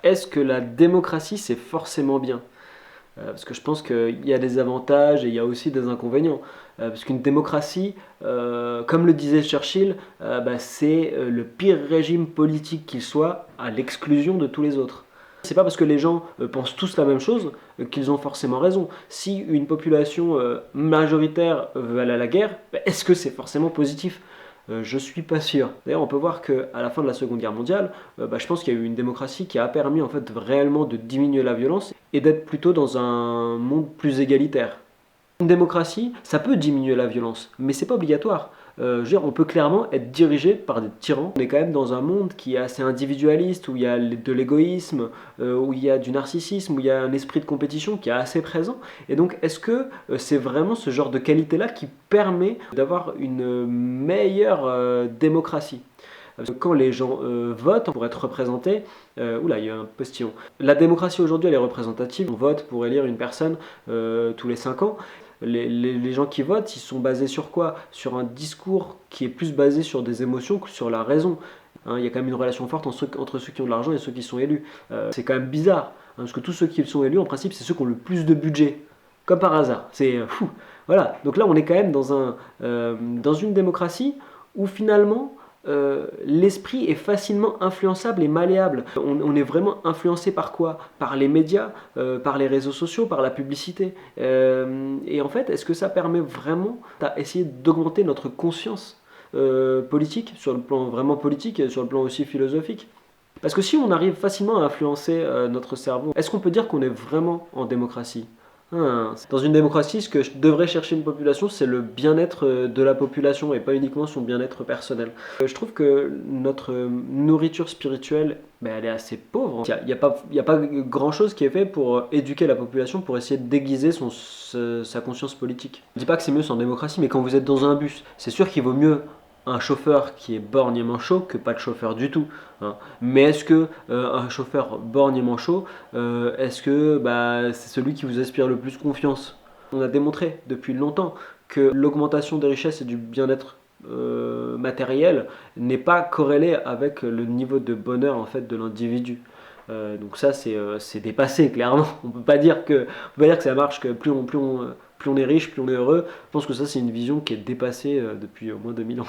est-ce que la démocratie c'est forcément bien? Parce que je pense qu'il y a des avantages et il y a aussi des inconvénients. Parce qu'une démocratie, comme le disait Churchill, c'est le pire régime politique qu'il soit, à l'exclusion de tous les autres. C'est pas parce que les gens pensent tous la même chose qu'ils ont forcément raison. Si une population majoritaire veut aller à la guerre, est-ce que c'est forcément positif? Je suis pas sûr. D'ailleurs, on peut voir qu'à la fin de la Seconde Guerre mondiale, je pense qu'il y a eu une démocratie qui a permis en fait réellement de diminuer la violence et d'être plutôt dans un monde plus égalitaire. Une démocratie, ça peut diminuer la violence, mais c'est pas obligatoire. Je veux dire, on peut clairement être dirigé par des tyrans. On est quand même dans un monde qui est assez individualiste, où il y a de l'égoïsme, où il y a du narcissisme, où il y a un esprit de compétition qui est assez présent. Et donc, est-ce que c'est vraiment ce genre de qualité-là qui permet d'avoir une meilleure démocratie? Parce que quand les gens votent pour être représentés, oula, il y a un postillon. La démocratie aujourd'hui, elle est représentative. On vote pour élire une personne tous les 5 ans. Les gens qui votent, ils sont basés sur quoi? Sur un discours qui est plus basé sur des émotions que sur la raison. Hein, il y a quand même une relation forte entre ceux qui ont de l'argent et ceux qui sont élus. C'est quand même bizarre, hein, parce que tous ceux qui sont élus, en principe, c'est ceux qui ont le plus de budget. Comme par hasard. C'est fou. Voilà. Donc là, on est quand même dans une démocratie où finalement l'esprit est facilement influençable et malléable. On est vraiment influencé par quoi? Par les médias, par les réseaux sociaux, par la publicité. Et en fait, est-ce que ça permet vraiment d'essayer d'augmenter notre conscience politique, sur le plan vraiment politique et sur le plan aussi philosophique? Parce que si on arrive facilement à influencer notre cerveau, est-ce qu'on peut dire qu'on est vraiment en démocratie? Dans une démocratie, ce que devrait chercher une population, c'est le bien-être de la population et pas uniquement son bien-être personnel. Je trouve que notre nourriture spirituelle, elle est assez pauvre. Il y a pas grand-chose qui est fait pour éduquer la population, pour essayer de déguiser sa conscience politique. Je dis pas que c'est mieux sans démocratie, mais quand vous êtes dans un bus, c'est sûr qu'il vaut mieux un chauffeur qui est borgne et manchot que pas de chauffeur du tout. Hein. Mais est-ce que un chauffeur borgne et manchot, est-ce que c'est celui qui vous inspire le plus confiance? On a démontré depuis longtemps que l'augmentation des richesses et du bien-être matériel n'est pas corrélée avec le niveau de bonheur en fait de l'individu. Donc ça c'est dépassé clairement. On peut pas dire que ça marche, que plus on est riche, plus on est heureux. Je pense que ça c'est une vision qui est dépassée depuis au moins 2000 ans.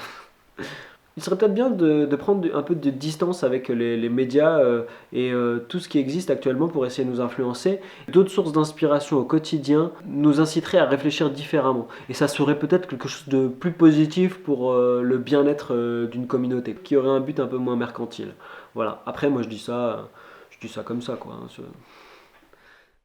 Il serait peut-être bien de prendre un peu de distance avec les médias et tout ce qui existe actuellement pour essayer de nous influencer. D'autres sources d'inspiration au quotidien nous inciteraient à réfléchir différemment. Et ça serait peut-être quelque chose de plus positif pour le bien-être d'une communauté, qui aurait un but un peu moins mercantile. Voilà. Après, moi je dis ça comme ça, quoi. Hein,